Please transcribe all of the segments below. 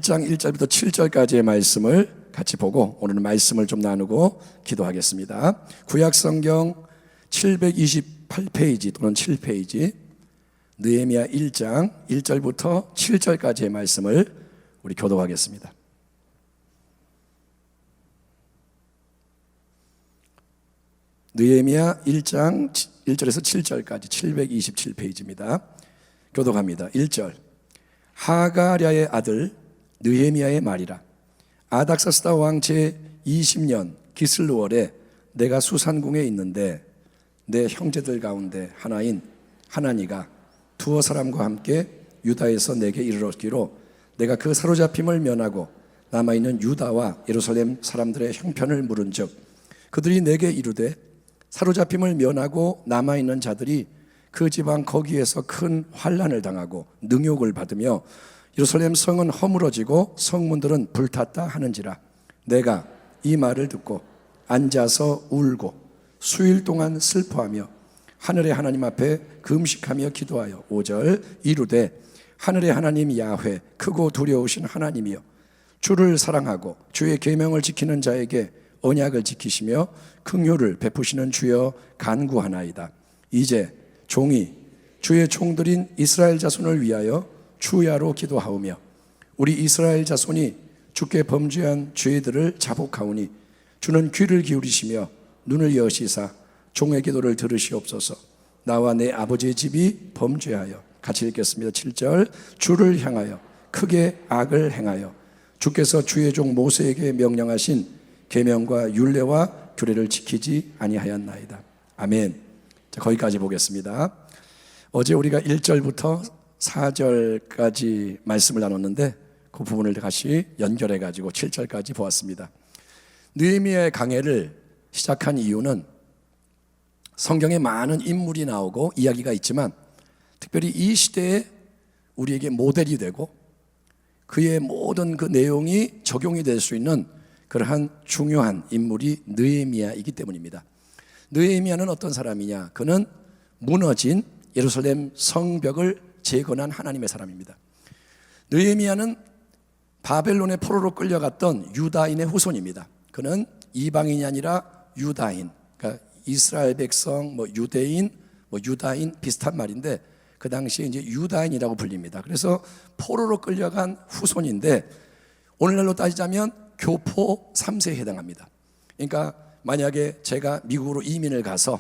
1장 1절부터 7절까지의 말씀을 같이 보고 오늘은 말씀을 좀 나누고 기도하겠습니다. 구약성경 728페이지 또는 7페이지 느헤미야 1장 1절부터 7절까지의 말씀을 우리 교독하겠습니다. 느헤미야 1장 1절에서 7절까지 727페이지입니다. 교독합니다. 1절. 하가랴의 아들 느헤미야의 말이라. 아닥사스다 왕 제 20년 기슬루월에 내가 수산궁에 있는데 내 형제들 가운데 하나인 하나니가 두어 사람과 함께 유다에서 내게 이르렀기로 내가 그 사로잡힘을 면하고 남아있는 유다와 예루살렘 사람들의 형편을 물은즉 그들이 내게 이르되 사로잡힘을 면하고 남아있는 자들이 그 지방 거기에서 큰 환난을 당하고 능욕을 받으며 예루살렘 성은 허물어지고 성문들은 불탔다 하는지라. 내가 이 말을 듣고 앉아서 울고 수일 동안 슬퍼하며 하늘의 하나님 앞에 금식하며 기도하여 5절 이르되 하늘의 하나님 야훼 크고 두려우신 하나님이여 주를 사랑하고 주의 계명을 지키는 자에게 언약을 지키시며 긍휼을 베푸시는 주여 간구하나이다. 이제 종이 주의 종들인 이스라엘 자손을 위하여 주야로 기도하오며 우리 이스라엘 자손이 주께 범죄한 죄들을 자복하오니 주는 귀를 기울이시며 눈을 여시사 종의 기도를 들으시옵소서. 나와 내 아버지의 집이 범죄하여 같이 읽겠습니다. 7절 주를 향하여 크게 악을 행하여 주께서 주의 종 모세에게 명령하신 계명과 율례와 규례를 지키지 아니하였나이다. 아멘. 자, 거기까지 보겠습니다. 어제 우리가 1절부터 4절까지 말씀을 나눴는데 그 부분을 다시 연결해 가지고 7절까지 보았습니다. 느헤미야의 강해를 시작한 이유는 성경에 많은 인물이 나오고 이야기가 있지만 특별히 이 시대에 우리에게 모델이 되고 그의 모든 그 내용이 적용이 될 수 있는 그러한 중요한 인물이 느헤미야이기 때문입니다. 느헤미야는 어떤 사람이냐? 그는 무너진 예루살렘 성벽을 재건한 하나님의 사람입니다. 느헤미야는 바벨론의 포로로 끌려갔던 유다인의 후손입니다. 그는 이방인이 아니라 유다인, 그러니까 이스라엘 백성, 유대인, 유다인 비슷한 말인데 그 당시에 이제 유다인이라고 불립니다. 그래서 포로로 끌려간 후손인데 오늘날로 따지자면 교포 3세에 해당합니다. 그러니까 만약에 제가 미국으로 이민을 가서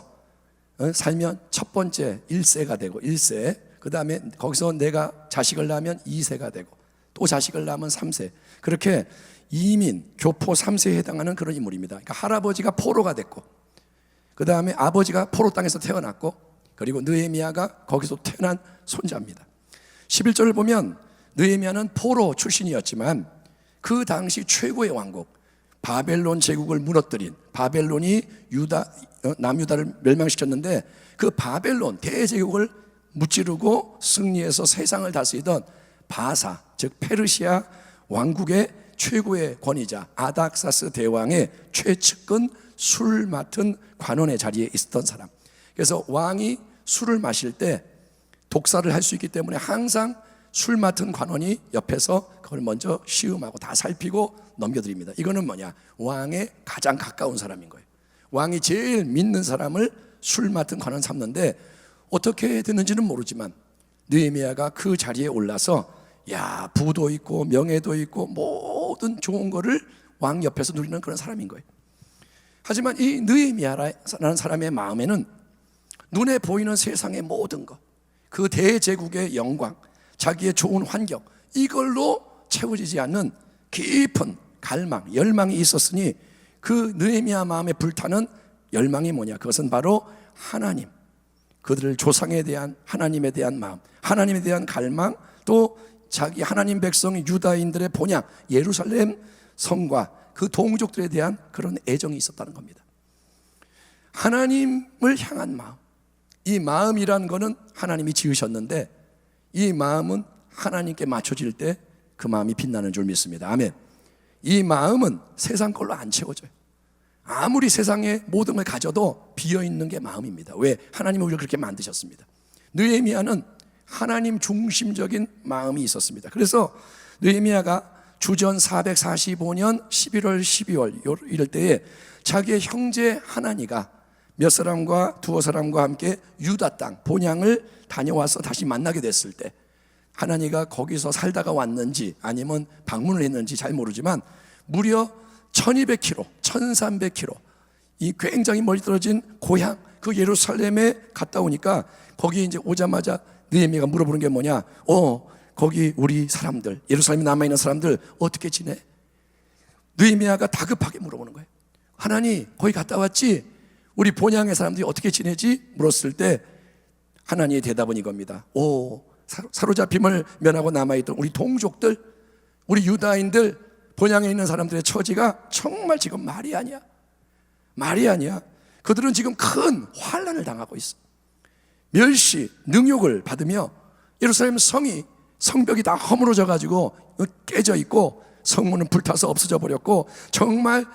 살면 첫 번째 1세가 되고 1세, 그 다음에 거기서 내가 자식을 낳으면 2세가 되고 또 자식을 낳으면 3세, 그렇게 이민, 교포 3세에 해당하는 그런 인물입니다. 그러니까 할아버지가 포로가 됐고 그 다음에 아버지가 포로 땅에서 태어났고 그리고 느헤미야가 거기서 태어난 손자입니다. 11절을 보면 느헤미야는 포로 출신이었지만 그 당시 최고의 왕국 바벨론 제국을 무너뜨린, 바벨론이 남유다를 멸망시켰는데 그 바벨론 대제국을 무찌르고 승리해서 세상을 다스리던 바사, 즉 페르시아 왕국의 최고의 권위자 아닥사스 대왕의 최측근 술 맡은 관원의 자리에 있었던 사람. 그래서 왕이 술을 마실 때 독사를 할 수 있기 때문에 항상 술 맡은 관원이 옆에서 그걸 먼저 시음하고 다 살피고 넘겨드립니다. 이거는 뭐냐? 왕의 가장 가까운 사람인 거예요. 왕이 제일 믿는 사람을 술 맡은 관원 삼는데 어떻게 됐는지는 모르지만 느헤미야가 그 자리에 올라서 부도 있고 명예도 있고 모든 좋은 거를 왕 옆에서 누리는 그런 사람인 거예요. 하지만 이 느헤미야라는 사람의 마음에는 눈에 보이는 세상의 모든 것, 그 대제국의 영광, 자기의 좋은 환경, 이걸로 채워지지 않는 깊은 갈망, 열망이 있었으니 그 느헤미야 마음에 불타는 열망이 뭐냐? 그것은 바로 하나님, 그들을 조상에 대한 하나님에 대한 마음, 하나님에 대한 갈망, 또 자기 하나님 백성 유다인들의 본향 예루살렘 성과 그 동족들에 대한 그런 애정이 있었다는 겁니다. 하나님을 향한 마음, 이 마음이란 거는 하나님이 지으셨는데 이 마음은 하나님께 맞춰질 때 그 마음이 빛나는 줄 믿습니다. 아멘. 이 마음은 세상 걸로 안 채워져요. 아무리 세상에 모든 걸 가져도 비어있는 게 마음입니다. 왜? 하나님은 우리를 그렇게 만드셨습니다. 느헤미야는 하나님 중심적인 마음이 있었습니다. 그래서 느헤미야가 주전 445년 11월 12월 이럴 때에 자기의 형제 하나니가 몇 사람과 두어 사람과 함께 유다 땅 본향을 다녀와서 다시 만나게 됐을 때, 하나니가 거기서 살다가 왔는지 아니면 방문을 했는지 잘 모르지만 무려 1200km, 1300km 이 굉장히 멀리 떨어진 고향 그 예루살렘에 갔다 오니까 거기 이제 오자마자 느헤미야가 물어보는 게 뭐냐? 거기 우리 사람들, 예루살렘에 남아있는 사람들 어떻게 지내? 느헤미야가 다급하게 물어보는 거예요. 하나님, 거기 갔다 왔지? 우리 본향의 사람들이 어떻게 지내지? 물었을 때 하나님의 대답은 이겁니다. 사로잡힘을 면하고 남아있던 우리 동족들, 우리 유다인들, 본향에 있는 사람들의 처지가 정말 지금 말이 아니야. 말이 아니야. 그들은 지금 큰 환난을 당하고 있어. 멸시, 능욕을 받으며 예루살렘 성벽이 다 허물어져 가지고 깨져 있고 성문은 불타서 없어져 버렸고 정말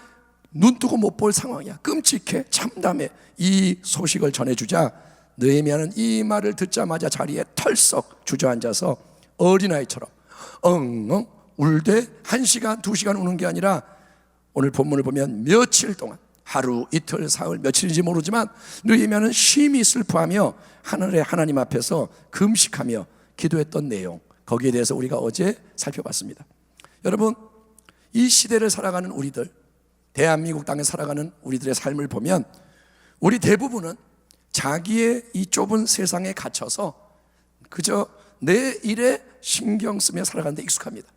눈뜨고 못 볼 상황이야. 끔찍해, 참담해. 이 소식을 전해주자 느헤미야는 이 말을 듣자마자 자리에 털썩 주저앉아서 어린아이처럼 엉엉 울되 1시간, 2시간 우는 게 아니라 오늘 본문을 보면 며칠 동안, 하루, 이틀, 사흘, 며칠인지 모르지만 느헤미야는 심히 슬퍼하며 하늘의 하나님 앞에서 금식하며 기도했던 내용, 거기에 대해서 우리가 어제 살펴봤습니다. 여러분, 이 시대를 살아가는 우리들, 대한민국 땅에 살아가는 우리들의 삶을 보면 우리 대부분은 자기의 이 좁은 세상에 갇혀서 그저 내 일에 신경 쓰며 살아가는 데 익숙합니다.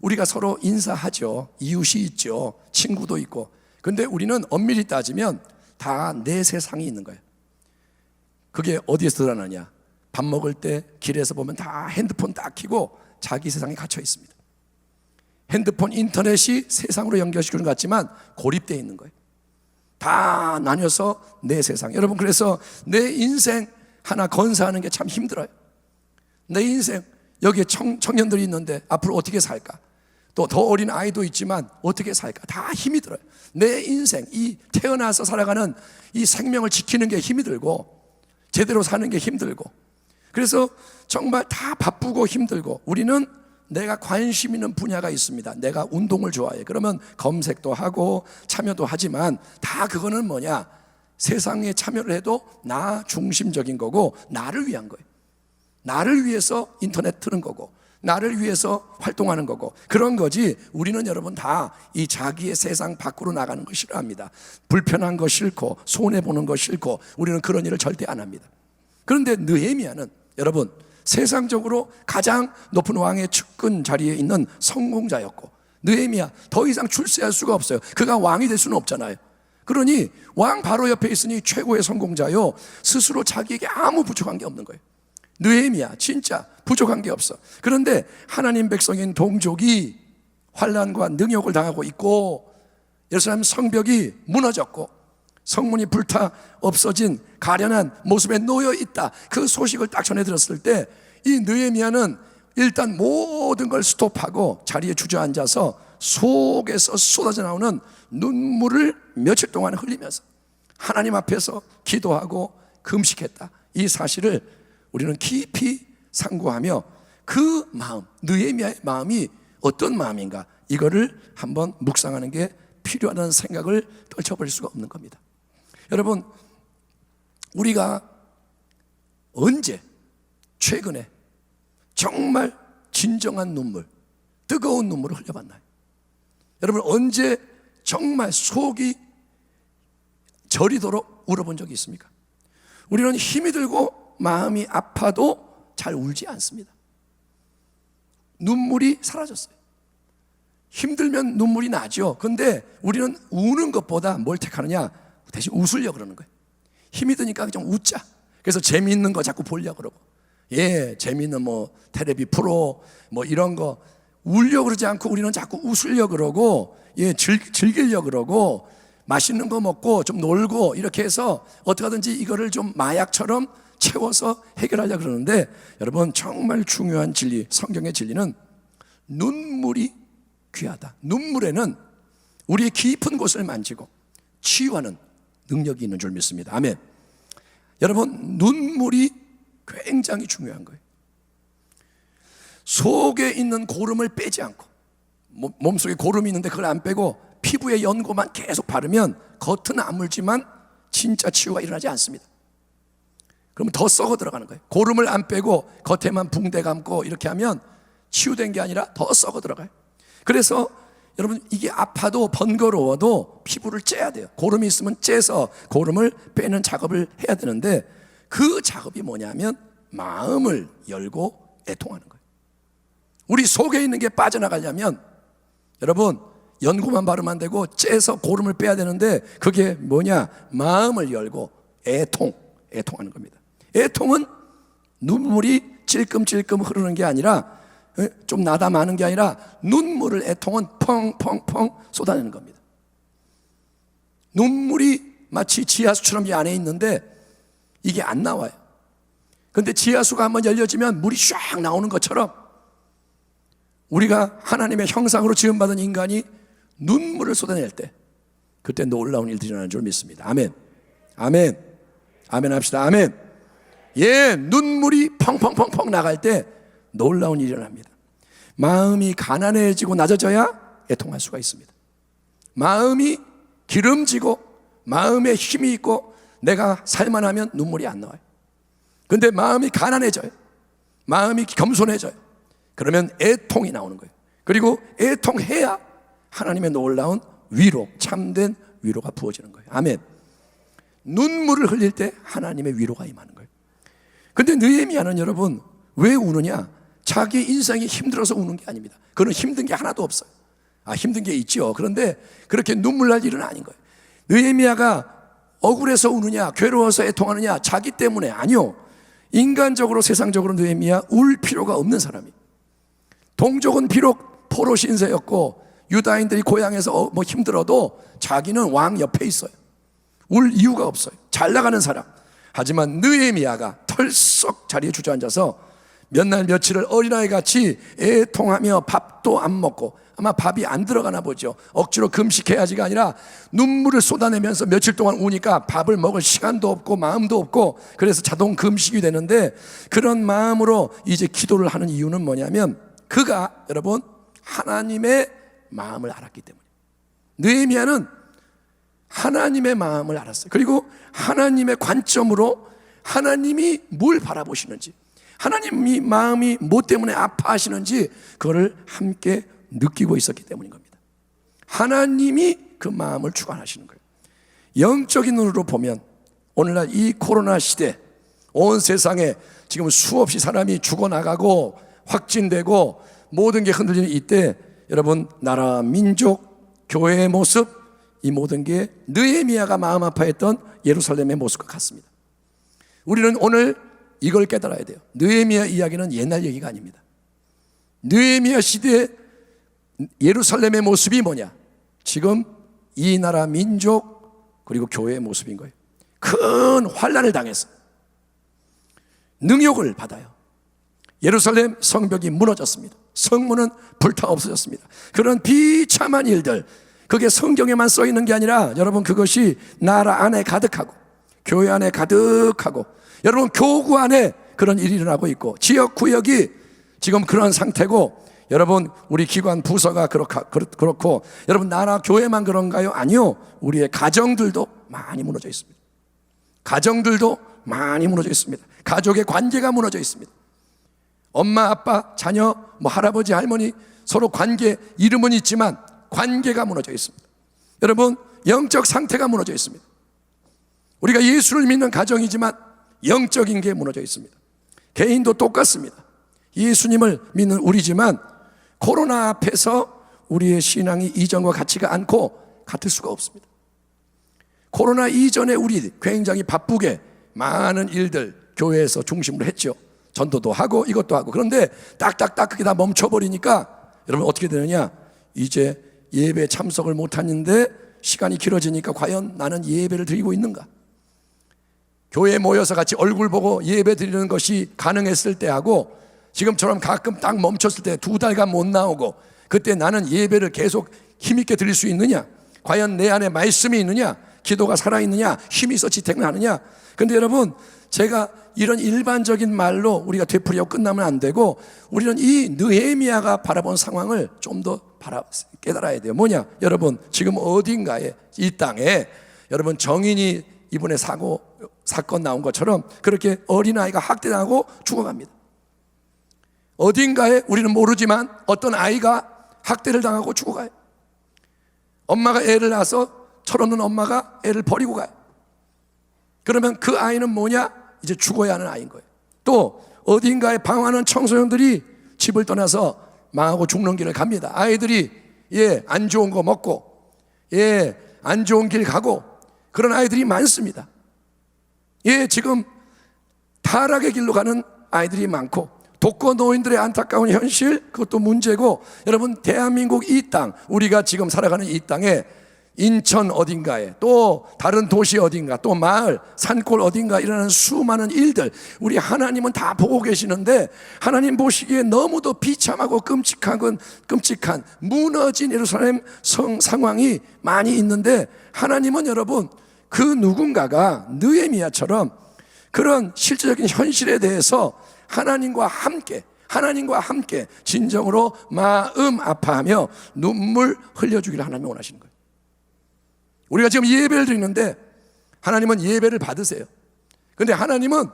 우리가 서로 인사하죠. 이웃이 있죠. 친구도 있고. 근데 우리는 엄밀히 따지면 다 내 세상이 있는 거예요. 그게 어디에서 드러나냐? 밥 먹을 때 길에서 보면 다 핸드폰 딱 켜고 자기 세상에 갇혀 있습니다. 핸드폰, 인터넷이 세상으로 연결시키는 것 같지만 고립되어 있는 거예요. 다 나뉘어서 내 세상. 여러분, 그래서 내 인생 하나 건사하는 게 참 힘들어요. 내 인생, 여기에 청년들이 있는데 앞으로 어떻게 살까? 또 더 어린 아이도 있지만 어떻게 살까? 다 힘이 들어요. 내 인생, 이 태어나서 살아가는 이 생명을 지키는 게 힘이 들고 제대로 사는 게 힘들고, 그래서 정말 다 바쁘고 힘들고, 우리는 내가 관심 있는 분야가 있습니다. 내가 운동을 좋아해. 그러면 검색도 하고 참여도 하지만 다 그거는 뭐냐? 세상에 참여를 해도 나 중심적인 거고 나를 위한 거예요. 나를 위해서 인터넷 트는 거고 나를 위해서 활동하는 거고 그런 거지. 우리는 여러분 다 이 자기의 세상 밖으로 나가는 거 싫어합니다. 불편한 거 싫고 손해보는 거 싫고 우리는 그런 일을 절대 안 합니다. 그런데 느헤미야는 여러분 세상적으로 가장 높은 왕의 측근 자리에 있는 성공자였고, 느헤미야 더 이상 출세할 수가 없어요. 그가 왕이 될 수는 없잖아요. 그러니 왕 바로 옆에 있으니 최고의 성공자요, 스스로 자기에게 아무 부족한 게 없는 거예요. 느헤미야 진짜 부족한 게 없어. 그런데 하나님 백성인 동족이 환난과 능욕을 당하고 있고 예루살렘 성벽이 무너졌고 성문이 불타 없어진 가련한 모습에 놓여 있다. 그 소식을 딱 전해 들었을 때 이 느헤미야는 일단 모든 걸 스톱하고 자리에 주저앉아서 속에서 쏟아져 나오는 눈물을 며칠 동안 흘리면서 하나님 앞에서 기도하고 금식했다. 이 사실을 우리는 깊이 상고하며 그 마음, 느헤미야의 마음이 어떤 마음인가, 이거를 한번 묵상하는 게 필요하다는 생각을 떨쳐버릴 수가 없는 겁니다. 여러분, 우리가 언제 최근에 정말 진정한 눈물, 뜨거운 눈물을 흘려봤나요? 여러분, 언제 정말 속이 저리도록 울어본 적이 있습니까? 우리는 힘이 들고 마음이 아파도 잘 울지 않습니다. 눈물이 사라졌어요. 힘들면 눈물이 나죠. 근데 우리는 우는 것보다 뭘 택하느냐? 대신 웃으려고 그러는 거예요. 힘이 드니까 좀 웃자. 그래서 재미있는 거 자꾸 보려고 그러고, 재미있는 텔레비 프로 이런 거 울려고 그러지 않고 우리는 자꾸 웃으려고 그러고, 즐기려고 그러고, 맛있는 거 먹고 좀 놀고 이렇게 해서 어떻게 하든지 이거를 좀 마약처럼 채워서 해결하려고 그러는데, 여러분 정말 중요한 진리, 성경의 진리는 눈물이 귀하다. 눈물에는 우리의 깊은 곳을 만지고 치유하는 능력이 있는 줄 믿습니다. 아멘. 여러분, 눈물이 굉장히 중요한 거예요. 속에 있는 고름을 빼지 않고 몸속에 고름이 있는데 그걸 안 빼고 피부에 연고만 계속 바르면 겉은 아물지만 진짜 치유가 일어나지 않습니다. 그러면 더 썩어 들어가는 거예요. 고름을 안 빼고 겉에만 붕대 감고 이렇게 하면 치유된 게 아니라 더 썩어 들어가요. 그래서 여러분, 이게 아파도 번거로워도 피부를 째야 돼요. 고름이 있으면 째서 고름을 빼는 작업을 해야 되는데, 그 작업이 뭐냐면 마음을 열고 애통하는 거예요. 우리 속에 있는 게 빠져나가려면 여러분, 연고만 바르면 안 되고 째서 고름을 빼야 되는데, 그게 뭐냐? 마음을 열고 애통하는 겁니다. 애통은 눈물이 찔끔찔끔 흐르는 게 아니라, 좀 나다 마는 게 아니라 눈물을, 애통은 펑펑펑 쏟아내는 겁니다. 눈물이 마치 지하수처럼 이 안에 있는데 이게 안 나와요. 그런데 지하수가 한번 열려지면 물이 쫙 나오는 것처럼 우리가 하나님의 형상으로 지음받은 인간이 눈물을 쏟아낼 때, 그때 놀라운 일들이 일어나는 줄 믿습니다. 아멘. 아멘. 아멘 합시다. 아멘. 예, 눈물이 펑펑펑펑 나갈 때 놀라운 일이 일어납니다. 마음이 가난해지고 낮아져야 애통할 수가 있습니다. 마음이 기름지고 마음에 힘이 있고 내가 살만하면 눈물이 안 나와요. 그런데 마음이 가난해져요. 마음이 겸손해져요. 그러면 애통이 나오는 거예요. 그리고 애통해야 하나님의 놀라운 위로, 참된 위로가 부어지는 거예요. 아멘. 눈물을 흘릴 때 하나님의 위로가 임하는 거예요. 근데 느헤미야는 여러분 왜 우느냐? 자기 인생이 힘들어서 우는 게 아닙니다. 그는 힘든 게 하나도 없어요. 힘든 게 있죠. 그런데 그렇게 눈물 날 일은 아닌 거예요. 느헤미야가 억울해서 우느냐, 괴로워서 애통하느냐, 자기 때문에? 아니요. 인간적으로, 세상적으로 느헤미야 울 필요가 없는 사람이에요. 동족은 비록 포로 신세였고 유다인들이 고향에서 힘들어도 자기는 왕 옆에 있어요. 울 이유가 없어요. 잘 나가는 사람. 하지만 느헤미야가 털썩 자리에 주저앉아서 몇 날 며칠을 어린아이 같이 애통하며 밥도 안 먹고, 아마 밥이 안 들어가나 보죠. 억지로 금식해야지가 아니라 눈물을 쏟아내면서 며칠 동안 우니까 밥을 먹을 시간도 없고 마음도 없고, 그래서 자동 금식이 되는데, 그런 마음으로 이제 기도를 하는 이유는 뭐냐면 그가 여러분 하나님의 마음을 알았기 때문에. 느헤미야는 하나님의 마음을 알았어요. 그리고 하나님의 관점으로 하나님이 뭘 바라보시는지, 하나님이 마음이 뭐 때문에 아파하시는지 그거를 함께 느끼고 있었기 때문인 겁니다. 하나님이 그 마음을 주관하시는 거예요. 영적인 눈으로 보면 오늘날 이 코로나 시대, 온 세상에 지금 수없이 사람이 죽어나가고 확진되고 모든 게 흔들리는 이때, 여러분 나라, 민족, 교회의 모습, 이 모든 게 느헤미야가 마음 아파했던 예루살렘의 모습과 같습니다. 우리는 오늘 이걸 깨달아야 돼요. 느헤미야 이야기는 옛날 얘기가 아닙니다. 느헤미야 시대의 예루살렘의 모습이 뭐냐? 지금 이 나라 민족 그리고 교회의 모습인 거예요. 큰 환난을 당해서 능욕을 받아요. 예루살렘 성벽이 무너졌습니다. 성문은 불타 없어졌습니다. 그런 비참한 일들, 그게 성경에만 써 있는 게 아니라 여러분 그것이 나라 안에 가득하고 교회 안에 가득하고 여러분 교구 안에 그런 일이 일어나고 있고, 지역 구역이 지금 그런 상태고, 여러분 우리 기관 부서가 그렇고 여러분 나라 교회만 그런가요? 아니요. 우리의 가정들도 많이 무너져 있습니다. 가정들도 많이 무너져 있습니다. 가족의 관계가 무너져 있습니다. 엄마, 아빠, 자녀, 할아버지, 할머니 서로 관계, 이름은 있지만 관계가 무너져 있습니다. 여러분 영적 상태가 무너져 있습니다. 우리가 예수를 믿는 가정이지만 영적인 게 무너져 있습니다. 개인도 똑같습니다. 예수님을 믿는 우리지만 코로나 앞에서 우리의 신앙이 이전과 같지가 않고 같을 수가 없습니다. 코로나 이전에 우리 굉장히 바쁘게 많은 일들 교회에서 중심으로 했죠. 전도도 하고 이것도 하고. 그런데 딱딱딱 그게 다 멈춰버리니까 여러분 어떻게 되느냐? 이제 예배 참석을 못하는데 시간이 길어지니까 과연 나는 예배를 드리고 있는가? 교회에 모여서 같이 얼굴 보고 예배 드리는 것이 가능했을 때하고 지금처럼 가끔 딱 멈췄을 때 2달간 못 나오고, 그때 나는 예배를 계속 힘있게 드릴 수 있느냐? 과연 내 안에 말씀이 있느냐? 기도가 살아있느냐? 힘이 있어 지탱을 하느냐? 근데 여러분 제가 이런 일반적인 말로 우리가 되풀이하고 끝나면 안 되고, 우리는 이 느헤미야가 바라본 상황을 좀 더 깨달아야 돼요. 뭐냐? 여러분, 지금 어딘가에 이 땅에 여러분 정인이 이번에 사건 나온 것처럼 그렇게 어린아이가 학대당하고 죽어갑니다. 어딘가에 우리는 모르지만 어떤 아이가 학대를 당하고 죽어가요. 엄마가 애를 낳아서 철없는 엄마가 애를 버리고 가요. 그러면 그 아이는 뭐냐? 이제 죽어야 하는 아이인 거예요. 또 어딘가에 방황하는 청소년들이 집을 떠나서 망하고 죽는 길을 갑니다. 아이들이 안 좋은 거 먹고 안 좋은 길 가고 그런 아이들이 많습니다. 지금 타락의 길로 가는 아이들이 많고, 독거노인들의 안타까운 현실, 그것도 문제고, 여러분 대한민국 이 땅, 우리가 지금 살아가는 이 땅에 인천 어딘가에, 또 다른 도시 어딘가, 또 마을, 산골 어딘가 일어나는 수많은 일들, 우리 하나님은 다 보고 계시는데, 하나님 보시기에 너무도 비참하고 끔찍한 무너진 예루살렘 성 상황이 많이 있는데, 하나님은 여러분 그 누군가가 느헤미야처럼 그런 실제적인 현실에 대해서 하나님과 함께 진정으로 마음 아파하며 눈물 흘려주기를 하나님이 원하시는 거예요. 우리가 지금 예배를 드리는데 하나님은 예배를 받으세요. 그런데 하나님은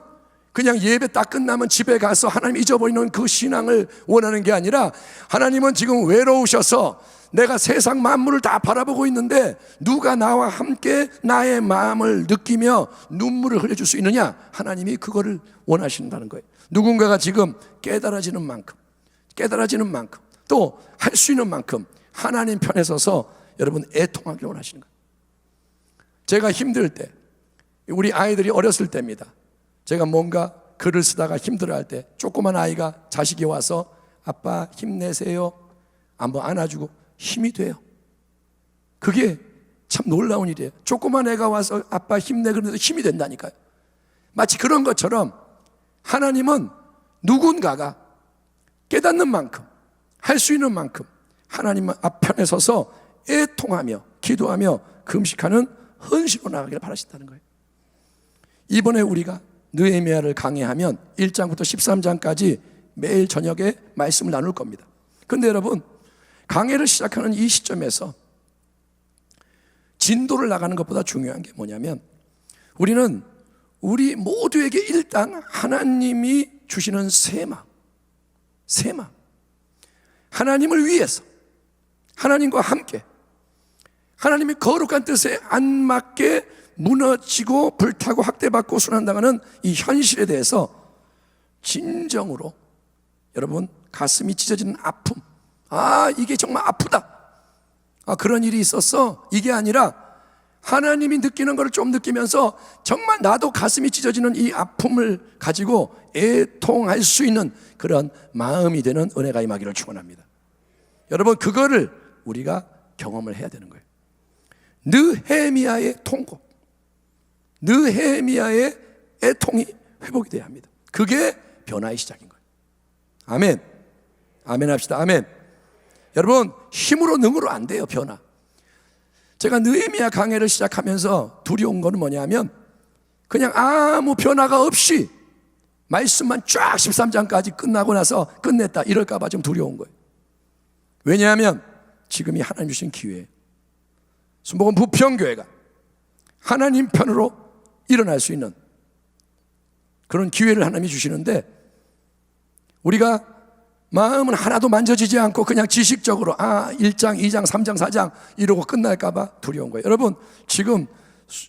그냥 예배 딱 끝나면 집에 가서 하나님 잊어버리는 그 신앙을 원하는 게 아니라, 하나님은 지금 외로우셔서 내가 세상 만물을 다 바라보고 있는데 누가 나와 함께 나의 마음을 느끼며 눈물을 흘려줄 수 있느냐? 하나님이 그거를 원하신다는 거예요. 누군가가 지금 깨달아지는 만큼 또 할 수 있는 만큼 하나님 편에 서서 여러분 애통하기를 원하시는 거예요. 제가 힘들 때, 우리 아이들이 어렸을 때입니다. 제가 뭔가 글을 쓰다가 힘들어할 때 조그만 아이가, 자식이 와서 아빠 힘내세요 한번 안아주고 힘이 돼요. 그게 참 놀라운 일이에요. 조그만 애가 와서 아빠 힘내 그러면서 힘이 된다니까요. 마치 그런 것처럼 하나님은 누군가가 깨닫는 만큼, 할 수 있는 만큼 하나님 앞편에 서서 애통하며 기도하며 금식하는 헌신으로 나가기를 바라신다는 거예요. 이번에 우리가 느헤미야를 강의하면 1장부터 13장까지 매일 저녁에 말씀을 나눌 겁니다. 그런데 여러분, 강의를 시작하는 이 시점에서 진도를 나가는 것보다 중요한 게 뭐냐면, 우리는 우리 모두에게 일단 하나님이 주시는 새 마음, 하나님을 위해서, 하나님과 함께, 하나님의 거룩한 뜻에 안 맞게 무너지고 불타고 학대받고 순환당하는 이 현실에 대해서 진정으로 여러분 가슴이 찢어지는 아픔, 이게 정말 아프다, 그런 일이 있었어, 이게 아니라 하나님이 느끼는 것을 좀 느끼면서 정말 나도 가슴이 찢어지는 이 아픔을 가지고 애통할 수 있는 그런 마음이 되는 은혜가 임하기를 축원합니다. 여러분, 그거를 우리가 경험을 해야 되는 거예요. 느헤미야의 통곡, 느헤미야의 애통이 회복이 돼야 합니다. 그게 변화의 시작인 거예요. 아멘. 아멘 합시다. 아멘. 여러분, 힘으로 능으로 안 돼요, 변화. 제가 느헤미야 강해를 시작하면서 두려운 거는 뭐냐면, 그냥 아무 변화가 없이 말씀만 쫙 13장까지 끝나고 나서 끝냈다 이럴까 봐 좀 두려운 거예요. 왜냐하면 지금이 하나님 주신 기회예요. 순복음 부평교회가 하나님 편으로 일어날 수 있는 그런 기회를 하나님이 주시는데, 우리가 마음은 하나도 만져지지 않고 그냥 지식적으로 1장, 2장, 3장, 4장 이러고 끝날까 봐 두려운 거예요. 여러분, 지금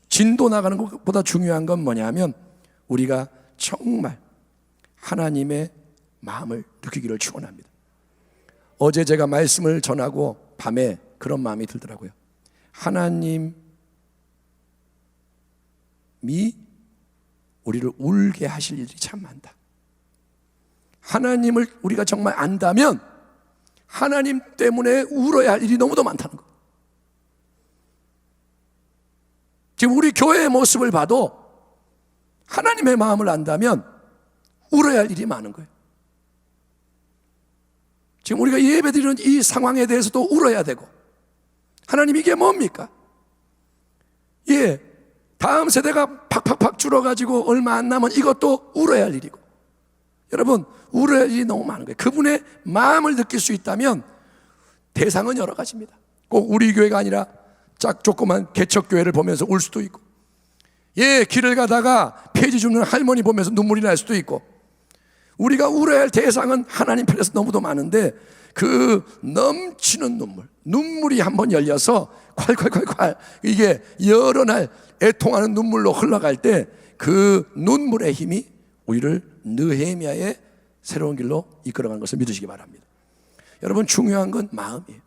진도 나가는 것보다 중요한 건 뭐냐면, 우리가 정말 하나님의 마음을 느끼기를 축원합니다. 어제 제가 말씀을 전하고 밤에 그런 마음이 들더라고요. 하나님이 우리를 울게 하실 일이 참 많다. 하나님을 우리가 정말 안다면 하나님 때문에 울어야 할 일이 너무도 많다는 거예요. 지금 우리 교회의 모습을 봐도 하나님의 마음을 안다면 울어야 할 일이 많은 거예요. 지금 우리가 예배드리는 이 상황에 대해서도 울어야 되고, 하나님 이게 뭡니까? 다음 세대가 팍팍팍 줄어가지고 얼마 안 남은 이것도 울어야 할 일이고, 여러분 울어야 할 일이 너무 많은 거예요. 그분의 마음을 느낄 수 있다면 대상은 여러 가지입니다. 꼭 우리 교회가 아니라 조그만 개척교회를 보면서 울 수도 있고, 길을 가다가 폐지 줍는 할머니 보면서 눈물이 날 수도 있고, 우리가 울어야 할 대상은 하나님 편에서 너무도 많은데, 그 넘치는 눈물이 한번 열려서 콸콸콸콸 이게 여러 날 애통하는 눈물로 흘러갈 때 그 눈물의 힘이 우리를 느헤미야의 새로운 길로 이끌어가는 것을 믿으시기 바랍니다. 여러분, 중요한 건 마음이에요.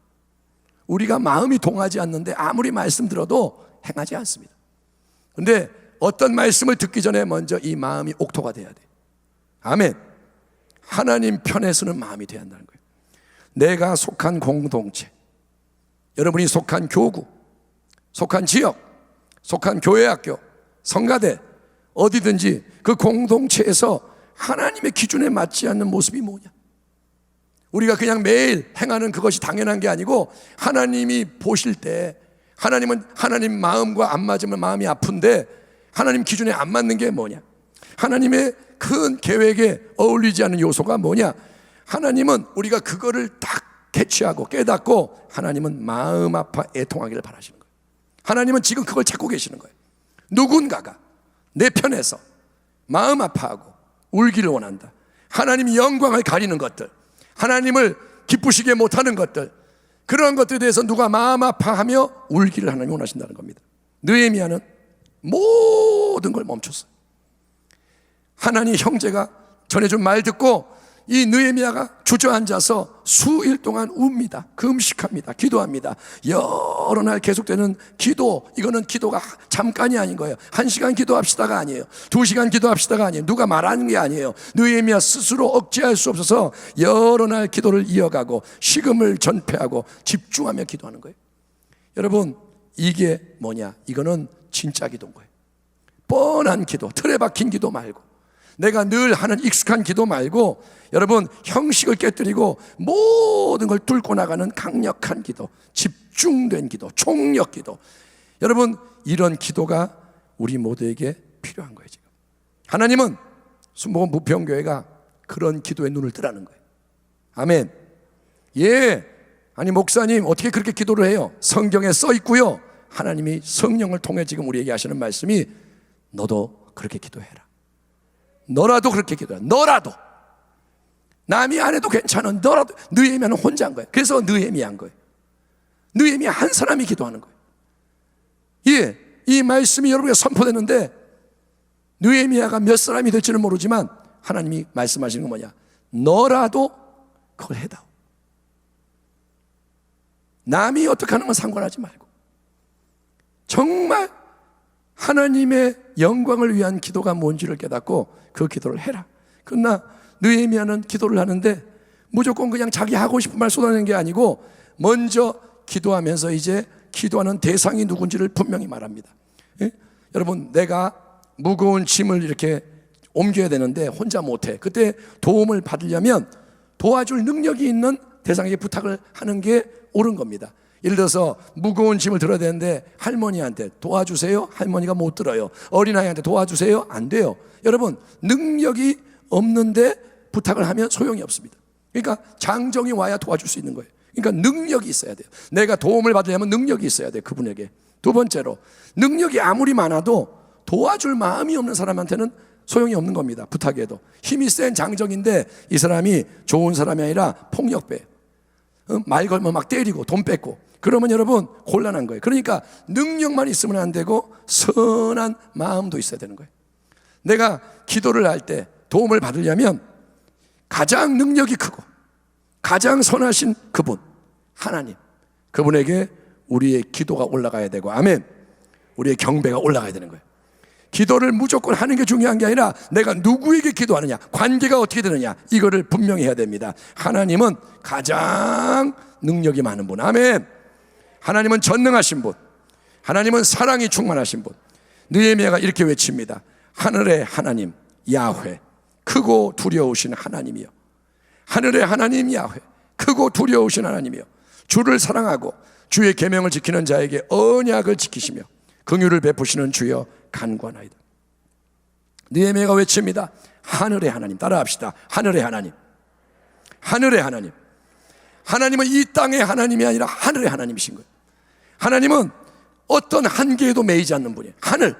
우리가 마음이 동하지 않는데 아무리 말씀 들어도 행하지 않습니다. 그런데 어떤 말씀을 듣기 전에 먼저 이 마음이 옥토가 돼야 돼요. 아멘. 하나님 편에 서는 마음이 돼야 한다는 거예요. 내가 속한 공동체, 여러분이 속한 교구, 속한 지역, 속한 교회, 학교, 성가대, 어디든지 그 공동체에서 하나님의 기준에 맞지 않는 모습이 뭐냐? 우리가 그냥 매일 행하는 그것이 당연한 게 아니고, 하나님이 보실 때 하나님은 하나님 마음과 안 맞으면 마음이 아픈데 하나님 기준에 안 맞는 게 뭐냐? 하나님의 큰 계획에 어울리지 않는 요소가 뭐냐? 하나님은 우리가 그거를 딱 캐치하고 깨닫고, 하나님은 마음 아파 애통하기를 바라시는 거예요. 하나님은 지금 그걸 찾고 계시는 거예요. 누군가가 내 편에서 마음 아파하고 울기를 원한다. 하나님이 영광을 가리는 것들, 하나님을 기쁘시게 못하는 것들, 그런 것들에 대해서 누가 마음 아파하며 울기를 하나님이 원하신다는 겁니다. 느헤미야는 모든 걸 멈췄어요. 하나님 형제가 전해준 말 듣고 이 느헤미야가 주저앉아서 수일 동안 웁니다. 금식합니다. 기도합니다. 여러 날 계속되는 기도, 이거는 기도가 잠깐이 아닌 거예요. 1시간 기도합시다가 아니에요. 2시간 기도합시다가 아니에요. 누가 말하는 게 아니에요. 느헤미야 스스로 억제할 수 없어서 여러 날 기도를 이어가고 식음을 전폐하고 집중하며 기도하는 거예요. 여러분, 이게 뭐냐? 이거는 진짜 기도인 거예요. 뻔한 기도, 틀에 박힌 기도 말고, 내가 늘 하는 익숙한 기도 말고, 여러분, 형식을 깨뜨리고 모든 걸 뚫고 나가는 강력한 기도, 집중된 기도, 총력 기도, 여러분, 이런 기도가 우리 모두에게 필요한 거예요. 지금 하나님은 순복음 부평교회가 그런 기도에 눈을 뜨라는 거예요. 아멘. 아니 목사님 어떻게 그렇게 기도를 해요? 성경에 써 있고요, 하나님이 성령을 통해 지금 우리에게 하시는 말씀이, 너도 그렇게 기도해라. 너라도 그렇게 기도해. 너라도, 남이 안 해도 괜찮아. 너라도. 느헤미야는 혼자 한 거예요. 그래서 느헤미야 한 거예요. 느헤미야 한 사람이 기도하는 거예요. 이 말씀이 여러분에게 선포되는데, 느헤미야가 몇 사람이 될지는 모르지만 하나님이 말씀하시는 건 뭐냐? 너라도 그걸 해다오. 남이 어떻게 하는 건 상관하지 말고 정말 하나님의 영광을 위한 기도가 뭔지를 깨닫고 그 기도를 해라. 그러나 느헤미야는 기도를 하는데 무조건 그냥 자기 하고 싶은 말 쏟아내는 게 아니고, 먼저 기도하면서 이제 기도하는 대상이 누군지를 분명히 말합니다. 여러분, 내가 무거운 짐을 이렇게 옮겨야 되는데 혼자 못해. 그때 도움을 받으려면 도와줄 능력이 있는 대상에게 부탁을 하는 게 옳은 겁니다. 예를 들어서 무거운 짐을 들어야 되는데 할머니한테 도와주세요, 할머니가 못 들어요. 어린아이한테 도와주세요, 안 돼요. 여러분, 능력이 없는데 부탁을 하면 소용이 없습니다. 그러니까 장정이 와야 도와줄 수 있는 거예요. 그러니까 능력이 있어야 돼요. 내가 도움을 받으려면 능력이 있어야 돼요, 그분에게. 두 번째로, 능력이 아무리 많아도 도와줄 마음이 없는 사람한테는 소용이 없는 겁니다. 부탁해도. 힘이 센 장정인데 이 사람이 좋은 사람이 아니라 폭력배예요. 말 걸면 막 때리고 돈 뺏고, 그러면 여러분 곤란한 거예요. 그러니까 능력만 있으면 안 되고 선한 마음도 있어야 되는 거예요. 내가 기도를 할 때 도움을 받으려면 가장 능력이 크고 가장 선하신 그분, 하나님, 그분에게 우리의 기도가 올라가야 되고, 아멘, 우리의 경배가 올라가야 되는 거예요. 기도를 무조건 하는 게 중요한 게 아니라 내가 누구에게 기도하느냐, 관계가 어떻게 되느냐, 이거를 분명히 해야 됩니다. 하나님은 가장 능력이 많은 분, 아멘. 하나님은 전능하신 분, 하나님은 사랑이 충만하신 분. 느헤미야가 이렇게 외칩니다. 하늘의 하나님 야훼, 크고 두려우신 하나님이여. 하늘의 하나님 야훼, 크고 두려우신 하나님이여. 주를 사랑하고 주의 계명을 지키는 자에게 언약을 지키시며 긍휼을 베푸시는 주여 간구하나이다. 느헤미야가 외칩니다. 하늘의 하나님, 따라합시다. 하늘의 하나님, 하늘의 하나님. 하나님은 이 땅의 하나님이 아니라 하늘의 하나님이신 거예요. 하나님은 어떤 한계에도 매이지 않는 분이에요. 하늘,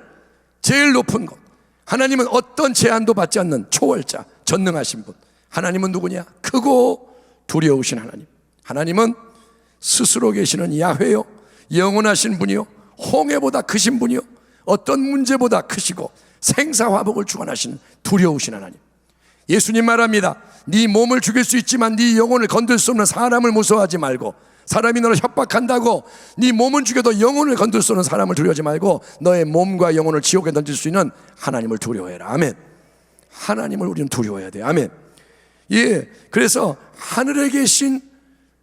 제일 높은 곳. 하나님은 어떤 제한도 받지 않는 초월자, 전능하신 분. 하나님은 누구냐? 크고 두려우신 하나님. 하나님은 스스로 계시는 야훼요, 영원하신 분이요, 홍해보다 크신 분이요, 어떤 문제보다 크시고 생사화복을 주관하시는 두려우신 하나님. 예수님 말합니다. 네 몸을 죽일 수 있지만 네 영혼을 건들 수 없는 사람을 무서워하지 말고, 사람이 너를 협박한다고 네 몸은 죽여도 영혼을 건들 수 없는 사람을 두려워하지 말고 너의 몸과 영혼을 지옥에 던질 수 있는 하나님을 두려워해라. 아멘. 하나님을 우리는 두려워해야 돼요. 아멘. 예, 그래서 하늘에 계신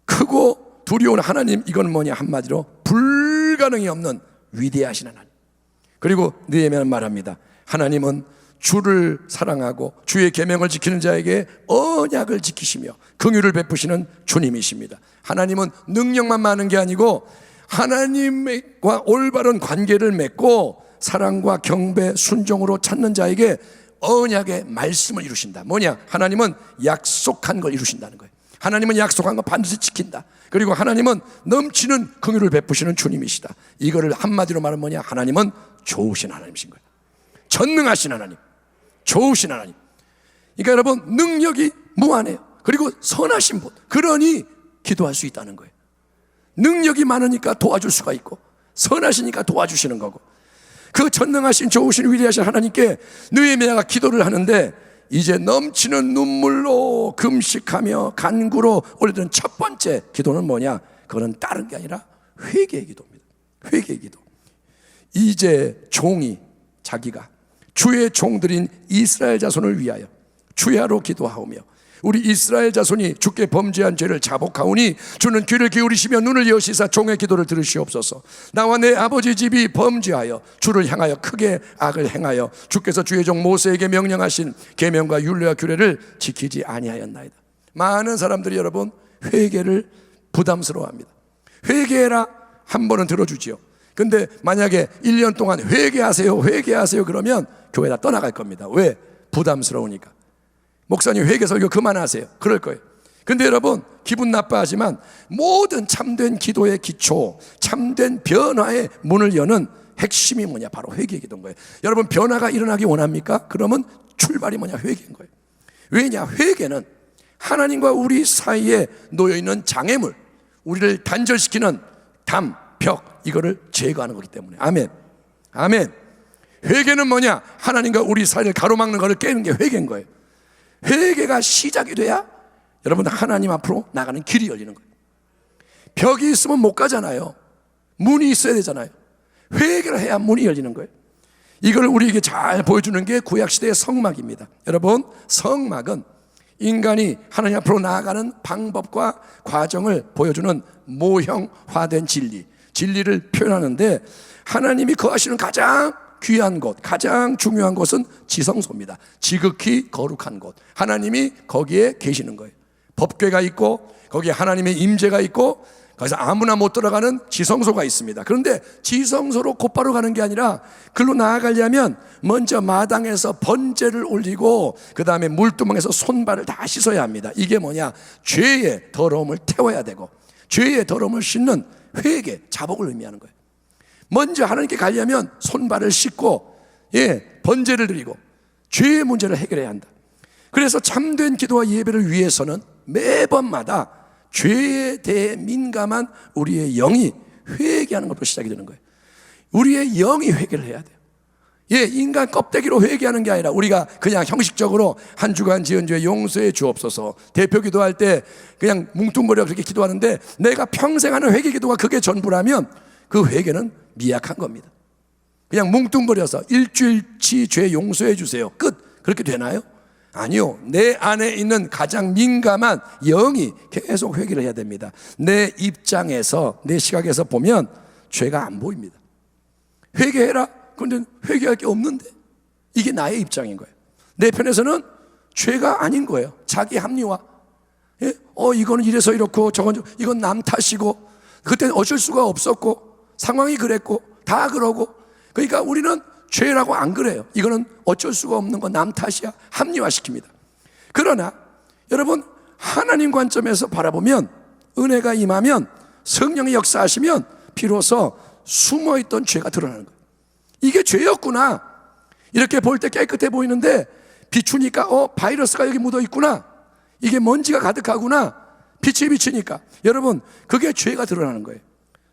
크고 두려운 하나님, 이건 뭐냐? 한마디로 불가능이 없는 위대하신 하나님. 그리고 느헤미야는 말합니다. 하나님은 주를 사랑하고 주의 계명을 지키는 자에게 언약을 지키시며 긍휼을 베푸시는 주님이십니다. 하나님은 능력만 많은 게 아니고 하나님과 올바른 관계를 맺고 사랑과 경배, 순종으로 찾는 자에게 언약의 말씀을 이루신다. 뭐냐? 하나님은 약속한 걸 이루신다는 거예요. 하나님은 약속한 거 반드시 지킨다. 그리고 하나님은 넘치는 긍휼을 베푸시는 주님이시다. 이거를 한마디로 말하면 뭐냐? 하나님은 좋으신 하나님이신 거예요. 전능하신 하나님, 좋으신 하나님. 그러니까 여러분, 능력이 무한해요. 그리고 선하신 분, 그러니 기도할 수 있다는 거예요. 능력이 많으니까 도와줄 수가 있고, 선하시니까 도와주시는 거고, 그 전능하신 좋으신 위대하신 하나님께 느헤미야가 기도를 하는데, 이제 넘치는 눈물로 금식하며 간구로 올려드린 첫 번째 기도는 뭐냐? 그건 다른 게 아니라 회개의 기도입니다. 회개의 기도. 이제 종이 자기가 주의 종들인 이스라엘 자손을 위하여 주야로 기도하오며 우리 이스라엘 자손이 주께 범죄한 죄를 자복하오니 주는 귀를 기울이시며 눈을 여시사 종의 기도를 들으시옵소서. 나와 내 아버지 집이 범죄하여 주를 향하여 크게 악을 행하여 주께서 주의 종 모세에게 명령하신 계명과 율례와 규례를 지키지 아니하였나이다. 많은 사람들이 여러분 회개를 부담스러워합니다. 회개해라 한 번은 들어주지요. 근데 만약에 1년 동안 회개하세요 회개하세요 그러면 교회 다 떠나갈 겁니다. 왜? 부담스러우니까. 목사님 회개 설교 그만하세요. 그럴 거예요. 근데 여러분 기분 나빠하지만 모든 참된 기도의 기초, 참된 변화의 문을 여는 핵심이 뭐냐? 바로 회개의 기도인 거예요. 여러분 변화가 일어나기 원합니까? 그러면 출발이 뭐냐? 회개인 거예요. 왜냐? 회개는 하나님과 우리 사이에 놓여있는 장애물, 우리를 단절시키는 담, 벽, 이거를 제거하는 거기 때문에. 아멘. 아멘. 회개는 뭐냐? 하나님과 우리 사이를 가로막는 것을 깨는 게 회개인 거예요. 회개가 시작이 돼야 여러분 하나님 앞으로 나가는 길이 열리는 거예요. 벽이 있으면 못 가잖아요. 문이 있어야 되잖아요. 회개를 해야 문이 열리는 거예요. 이걸 우리에게 잘 보여주는 게 구약시대의 성막입니다. 여러분 성막은 인간이 하나님 앞으로 나아가는 방법과 과정을 보여주는 모형화된 진리를 표현하는데, 하나님이 거하시는 가장 귀한 곳, 가장 중요한 곳은 지성소입니다. 지극히 거룩한 곳, 하나님이 거기에 계시는 거예요. 법궤가 있고 거기에 하나님의 임재가 있고 거기서 아무나 못 들어가는 지성소가 있습니다. 그런데 지성소로 곧바로 가는 게 아니라 글로 나아가려면 먼저 마당에서 번제를 올리고 그 다음에 물두멍에서 손발을 다 씻어야 합니다. 이게 뭐냐? 죄의 더러움을 태워야 되고 죄의 더러움을 씻는 회개, 자복을 의미하는 거예요. 먼저 하나님께 가려면 손발을 씻고 번제를 드리고 죄의 문제를 해결해야 한다. 그래서 참된 기도와 예배를 위해서는 매번마다 죄에 대해 민감한 우리의 영이 회개하는 것부터 시작이 되는 거예요. 우리의 영이 회개를 해야 돼요. 인간 껍데기로 회개하는 게 아니라 우리가 그냥 형식적으로 한 주간 지은 죄 용서해 주옵소서, 대표 기도할 때 그냥 뭉뚱그려 그렇게 기도하는데, 내가 평생 하는 회개 기도가 그게 전부라면 그 회개는 미약한 겁니다. 그냥 뭉뚱그려서 일주일치 죄 용서해 주세요, 끝. 그렇게 되나요? 아니요. 내 안에 있는 가장 민감한 영이 계속 회개를 해야 됩니다. 내 입장에서, 내 시각에서 보면 죄가 안 보입니다. 회개해라. 그런데 회개할 게 없는데, 이게 나의 입장인 거예요. 내 편에서는 죄가 아닌 거예요. 자기 합리화. 이거는 이래서 이렇고 저건 이건 남 탓이고 그때는 어쩔 수가 없었고 상황이 그랬고 다 그러고, 그러니까 우리는 죄라고 안 그래요. 이거는 어쩔 수가 없는 거, 남 탓이야, 합리화시킵니다. 그러나 여러분, 하나님 관점에서 바라보면, 은혜가 임하면, 성령의 역사하시면 비로소 숨어있던 죄가 드러나는 거예요. 이게 죄였구나. 이렇게 볼 때 깨끗해 보이는데 비추니까 바이러스가 여기 묻어 있구나. 이게 먼지가 가득하구나. 빛이 비치니까. 여러분, 그게 죄가 드러나는 거예요.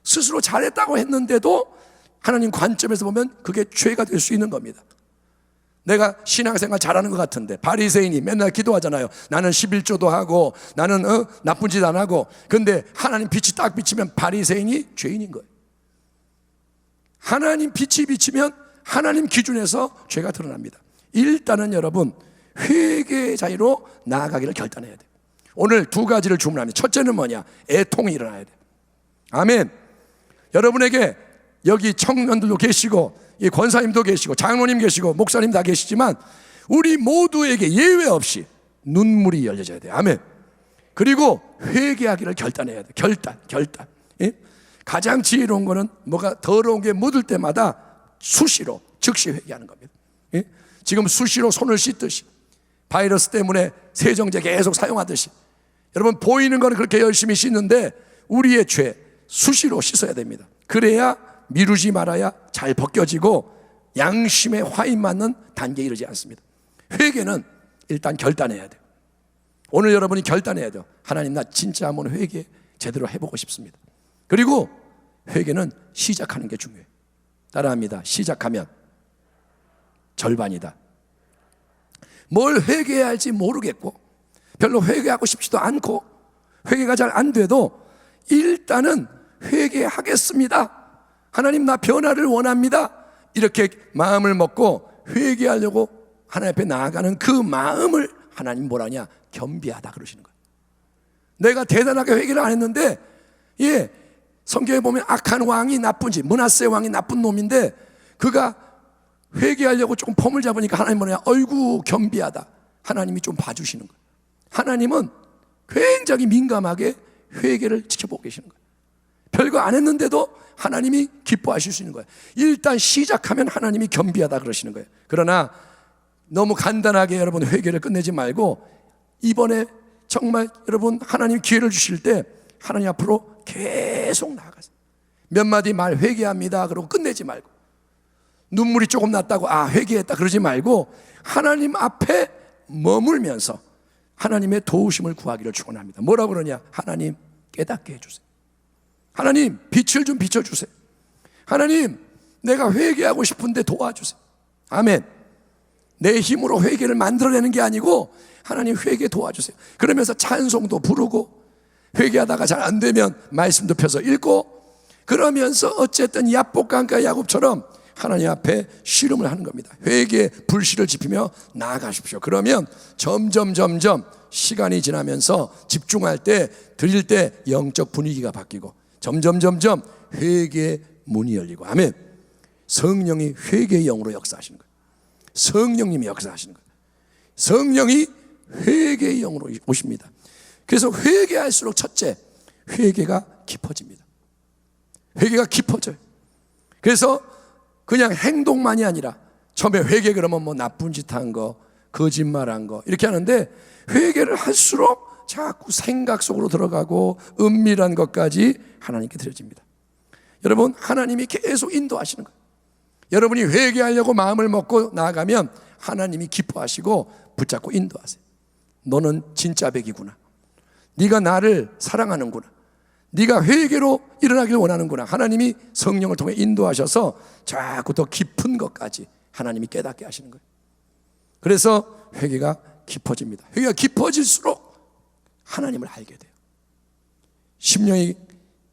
스스로 잘했다고 했는데도 하나님 관점에서 보면 그게 죄가 될 수 있는 겁니다. 내가 신앙생활 잘하는 것 같은데, 바리새인이 맨날 기도하잖아요. 나는 11조도 하고 나는 나쁜 짓 안 하고. 근데 하나님 빛이 딱 비치면 바리새인이 죄인인 거예요. 하나님 빛이 비치면 하나님 기준에서 죄가 드러납니다. 일단은 여러분, 회개의 자리로 나아가기를 결단해야 돼요. 오늘 두 가지를 주문합니다. 첫째는 뭐냐? 애통이 일어나야 돼요. 아멘. 여러분에게 여기 청년들도 계시고, 이 권사님도 계시고, 장로님 계시고, 목사님 다 계시지만 우리 모두에게 예외 없이 눈물이 열려져야 돼요. 아멘. 그리고 회개하기를 결단해야 돼요. 결단. 예? 가장 지혜로운 거는 뭐가 더러운 게 묻을 때마다 수시로 즉시 회개하는 겁니다. 예? 지금 수시로 손을 씻듯이, 바이러스 때문에 세정제 계속 사용하듯이, 여러분 보이는 거는 그렇게 열심히 씻는데 우리의 죄 수시로 씻어야 됩니다. 그래야 미루지 말아야 잘 벗겨지고 양심에 화인 맞는 단계에 이르지 않습니다. 회개는 일단 결단해야 돼요. 오늘 여러분이 결단해야 돼요. 하나님, 나 진짜 한번 회개 제대로 해보고 싶습니다. 그리고 회개는 시작하는 게 중요해요. 따라합니다. 시작하면 절반이다. 뭘 회개해야 할지 모르겠고 별로 회개하고 싶지도 않고 회개가 잘 안 돼도 일단은 회개하겠습니다. 하나님, 나 변화를 원합니다. 이렇게 마음을 먹고 회개하려고 하나님 앞에 나아가는 그 마음을 하나님 뭐라냐? 겸비하다 그러시는 거예요. 내가 대단하게 회개를 안 했는데, 성경에 보면 악한 왕이 나쁜 짓, 므낫세 왕이 나쁜 놈인데 그가 회개하려고 조금 폼을 잡으니까 하나님 뭐냐? 어이구 겸비하다. 하나님이 좀 봐주시는 거예요. 하나님은 굉장히 민감하게 회개를 지켜보고 계시는 거예요. 별거 안 했는데도 하나님이 기뻐하실 수 있는 거예요. 일단 시작하면 하나님이 겸비하다 그러시는 거예요. 그러나 너무 간단하게 여러분 회개를 끝내지 말고, 이번에 정말 여러분 하나님 기회를 주실 때 하나님 앞으로 계속 나아가세요. 몇 마디 말 회개합니다 그러고 끝내지 말고, 눈물이 조금 났다고 회개했다 그러지 말고 하나님 앞에 머물면서 하나님의 도우심을 구하기를 축원합니다. 뭐라고 그러냐? 하나님, 깨닫게 해주세요. 하나님, 빛을 좀 비춰주세요. 하나님, 내가 회개하고 싶은데 도와주세요. 아멘. 내 힘으로 회개를 만들어내는 게 아니고 하나님, 회개 도와주세요. 그러면서 찬송도 부르고, 회개하다가 잘 안 되면 말씀도 펴서 읽고, 그러면서 어쨌든 야복강가 야곱처럼 하나님 앞에 씨름을 하는 겁니다. 회개의 불씨를 지피며 나아가십시오. 그러면 점점 시간이 지나면서 집중할 때, 드릴 때 영적 분위기가 바뀌고 점점 회개의 문이 열리고, 아멘. 성령이 회개의 영으로 역사하시는 거예요. 성령님이 역사하시는 거예요. 성령이 회개의 영으로 오십니다. 그래서 회개할수록 첫째, 회개가 깊어집니다. 회개가 깊어져요. 그래서 그냥 행동만이 아니라, 처음에 회개 그러면 뭐 나쁜 짓 한 거, 거짓말한 거 이렇게 하는데, 회개를 할수록 자꾸 생각 속으로 들어가고 은밀한 것까지 하나님께 드려집니다. 여러분, 하나님이 계속 인도하시는 거예요. 여러분이 회개하려고 마음을 먹고 나아가면 하나님이 기뻐하시고 붙잡고 인도하세요. 너는 진짜 백이구나. 네가 나를 사랑하는구나. 네가 회개로 일어나길 원하는구나. 하나님이 성령을 통해 인도하셔서 자꾸 더 깊은 것까지 하나님이 깨닫게 하시는 거예요. 그래서 회개가 깊어집니다. 회개가 깊어질수록 하나님을 알게 돼요. 심령이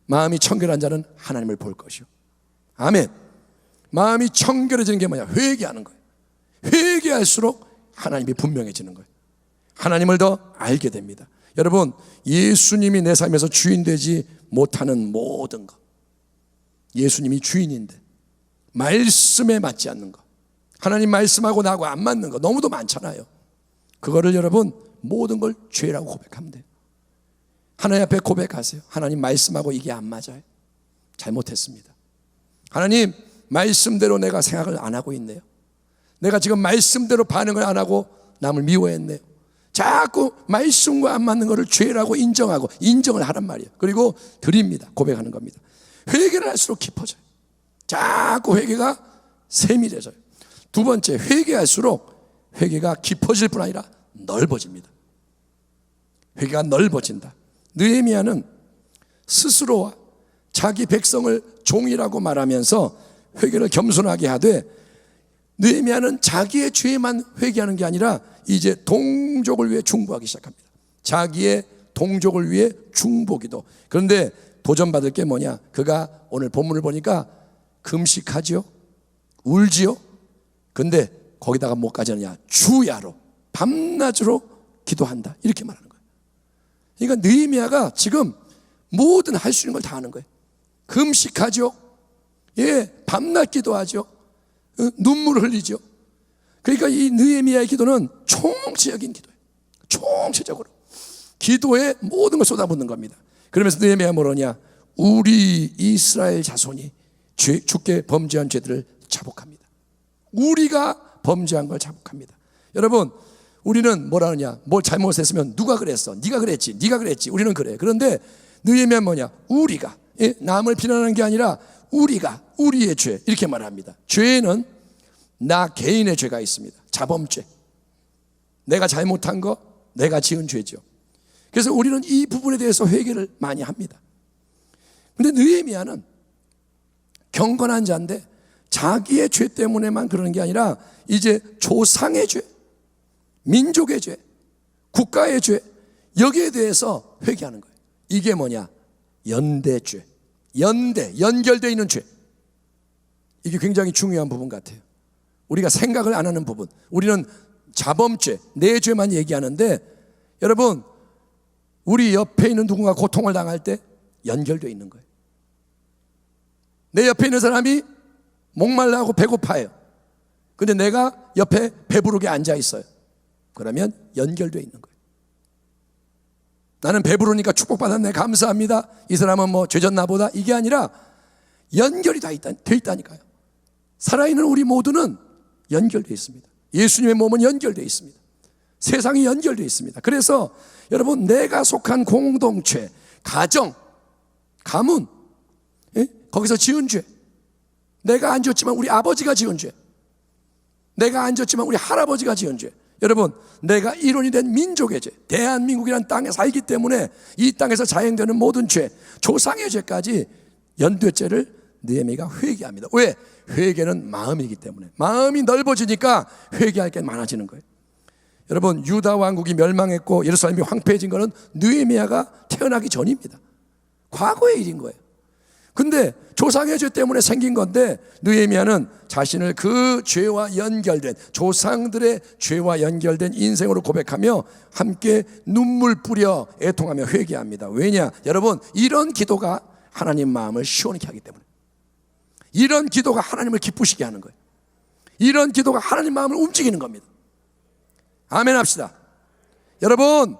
마음이 청결한 자는 하나님을 볼 것이요. 아멘. 마음이 청결해지는 게 뭐냐? 회개하는 거예요. 회개할수록 하나님이 분명해지는 거예요. 하나님을 더 알게 됩니다. 여러분, 예수님이 내 삶에서 주인 되지 못하는 모든 것, 예수님이 주인인데 말씀에 맞지 않는 것, 하나님 말씀하고 나하고 안 맞는 거 너무도 많잖아요. 그거를 여러분 모든 걸 죄라고 고백하면 돼요. 하나님 앞에 고백하세요. 하나님, 말씀하고 이게 안 맞아요. 잘못했습니다. 하나님, 말씀대로 내가 생각을 안 하고 있네요. 내가 지금 말씀대로 반응을 안 하고 남을 미워했네요. 자꾸 말씀과 안 맞는 것을 죄라고 인정하고 인정을 하란 말이에요. 그리고 드립니다. 고백하는 겁니다. 회개를 할수록 깊어져요. 자꾸 회개가 세밀해져요. 두 번째, 회개할수록 회개가 깊어질 뿐 아니라 넓어집니다. 회개가 넓어진다. 느헤미야는 스스로와 자기 백성을 종이라고 말하면서 회개를 겸손하게 하되, 느헤미야는 자기의 죄만 회개하는 게 아니라 이제 동족을 위해 중보하기 시작합니다. 자기의 동족을 위해 중보기도. 그런데 도전받을 게 뭐냐? 그가 오늘 본문을 보니까 금식하지요, 울지요. 근데 거기다가 뭐까지 하느냐? 주야로, 밤낮으로 기도한다, 이렇게 말하는 거예요. 그러니까 느헤미야가 지금 모든 할 수 있는 걸 다 하는 거예요. 금식하죠, 밤낮 기도하죠, 눈물을 흘리죠. 그러니까 이 느헤미야의 기도는 총체적인 기도예요. 총체적으로 기도에 모든 걸 쏟아붓는 겁니다. 그러면서 느헤미야가 뭐라냐? 우리 이스라엘 자손이 주께 범죄한 죄들을 자복합니다. 우리가 범죄한 걸 자복합니다. 여러분, 우리는 뭐라 하느냐? 뭘 잘못했으면 누가 그랬어? 네가 그랬지, 네가 그랬지, 우리는 그래. 그런데 느헤미야는 뭐냐? 우리가, 남을 비난하는 게 아니라 우리가, 우리의 죄, 이렇게 말합니다. 죄는 나 개인의 죄가 있습니다. 자범죄, 내가 잘못한 거, 내가 지은 죄죠. 그래서 우리는 이 부분에 대해서 회개를 많이 합니다. 그런데 느헤미야는 경건한 자인데 자기의 죄 때문에만 그러는 게 아니라 이제 조상의 죄, 민족의 죄, 국가의 죄, 여기에 대해서 회개하는 거예요. 이게 뭐냐? 연대죄, 연결되어 있는 죄. 이게 굉장히 중요한 부분 같아요. 우리가 생각을 안 하는 부분. 우리는 자범죄, 내 죄만 얘기하는데, 여러분, 우리 옆에 있는 누군가 고통을 당할 때 연결되어 있는 거예요. 내 옆에 있는 사람이 목말라하고 배고파요. 근데 내가 옆에 배부르게 앉아 있어요. 그러면 연결되어 있는 거예요. 나는 배부르니까 축복받았네, 감사합니다. 이 사람은 뭐 죄졌나 보다, 이게 아니라 연결이 돼 있다니까요. 살아있는 우리 모두는 연결되어 있습니다. 예수님의 몸은 연결되어 있습니다. 세상이 연결되어 있습니다. 그래서 여러분, 내가 속한 공동체, 가정, 가문, 거기서 지은 죄, 내가 안 지었지만 우리 아버지가 지은 죄, 내가 안 지었지만 우리 할아버지가 지은 죄, 여러분, 내가 일원이 된 민족의 죄, 대한민국이라는 땅에 살기 때문에 이 땅에서 자행되는 모든 죄, 조상의 죄까지 연대죄를 느헤미야가 회개합니다. 왜? 회개는 마음이기 때문에. 마음이 넓어지니까 회개할 게 많아지는 거예요. 여러분, 유다 왕국이 멸망했고 예루살렘이 황폐해진 것은 느헤미야가 태어나기 전입니다. 과거의 일인 거예요. 근데 조상의 죄 때문에 생긴 건데, 느헤미야는 자신을 그 죄와 연결된, 조상들의 죄와 연결된 인생으로 고백하며 함께 눈물 뿌려 애통하며 회개합니다. 왜냐? 여러분, 이런 기도가 하나님 마음을 시원케 하기 때문에. 이런 기도가 하나님을 기쁘시게 하는 거예요. 이런 기도가 하나님 마음을 움직이는 겁니다. 아멘 합시다. 여러분,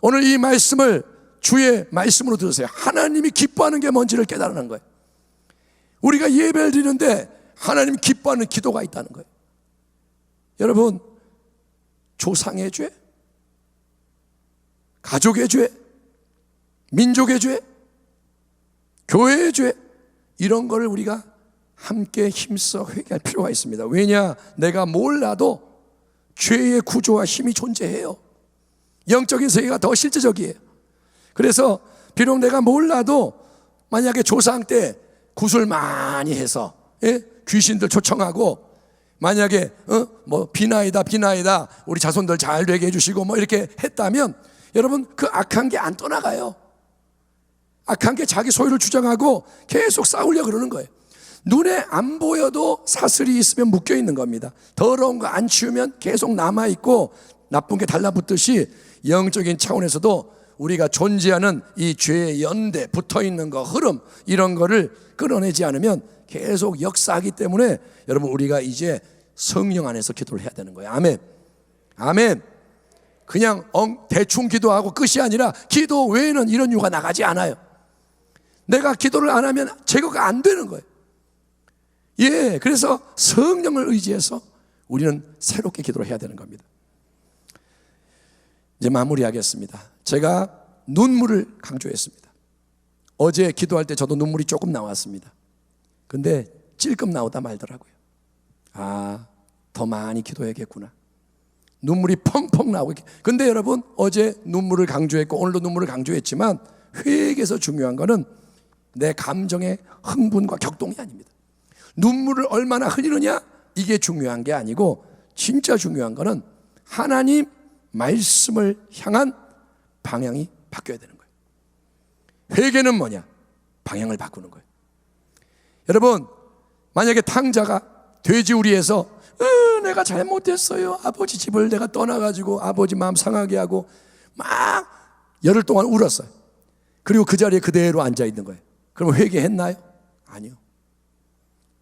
오늘 이 말씀을 주의 말씀으로 들으세요. 하나님이 기뻐하는 게 뭔지를 깨달는 거예요. 우리가 예배를 드리는데 하나님 기뻐하는 기도가 있다는 거예요. 여러분, 조상의 죄, 가족의 죄, 민족의 죄, 교회의 죄, 이런 거를 우리가 함께 힘써 회개할 필요가 있습니다. 왜냐? 내가 몰라도 죄의 구조와 힘이 존재해요. 영적인 세계가 더 실제적이에요. 그래서 비록 내가 몰라도 만약에 조상 때 굿을 많이 해서 귀신들 초청하고, 만약에 뭐 비나이다 우리 자손들 잘 되게 해주시고 뭐 이렇게 했다면, 여러분, 그 악한 게 안 떠나가요. 악한 게 자기 소유를 주장하고 계속 싸우려고 그러는 거예요. 눈에 안 보여도 사슬이 있으면 묶여 있는 겁니다. 더러운 거 안 치우면 계속 남아있고, 나쁜 게 달라붙듯이 영적인 차원에서도 우리가 존재하는 이 죄의 연대, 붙어있는 거, 흐름, 이런 거를 끌어내지 않으면 계속 역사하기 때문에, 여러분, 우리가 이제 성령 안에서 기도를 해야 되는 거예요. 아멘. 아멘. 그냥 대충 기도하고 끝이 아니라 기도 외에는 이런 유가 나가지 않아요. 내가 기도를 안 하면 제거가 안 되는 거예요. 그래서 성령을 의지해서 우리는 새롭게 기도를 해야 되는 겁니다. 이제 마무리하겠습니다. 제가 눈물을 강조했습니다. 어제 기도할 때 저도 눈물이 조금 나왔습니다. 근데 찔끔 나오다 말더라고요. 더 많이 기도해야겠구나. 눈물이 펑펑 나오고. 근데 여러분, 어제 눈물을 강조했고 오늘도 눈물을 강조했지만 회개에서 중요한 거는 내 감정의 흥분과 격동이 아닙니다. 눈물을 얼마나 흘리느냐, 이게 중요한 게 아니고 진짜 중요한 거는 하나님 말씀을 향한 방향이 바뀌어야 되는 거예요. 회개는 뭐냐? 방향을 바꾸는 거예요. 여러분, 만약에 탕자가 돼지우리에서 내가 잘못했어요, 아버지 집을 내가 떠나가지고 아버지 마음 상하게 하고 막 열흘 동안 울었어요. 그리고 그 자리에 그대로 앉아있는 거예요. 그럼 회개했나요? 아니요.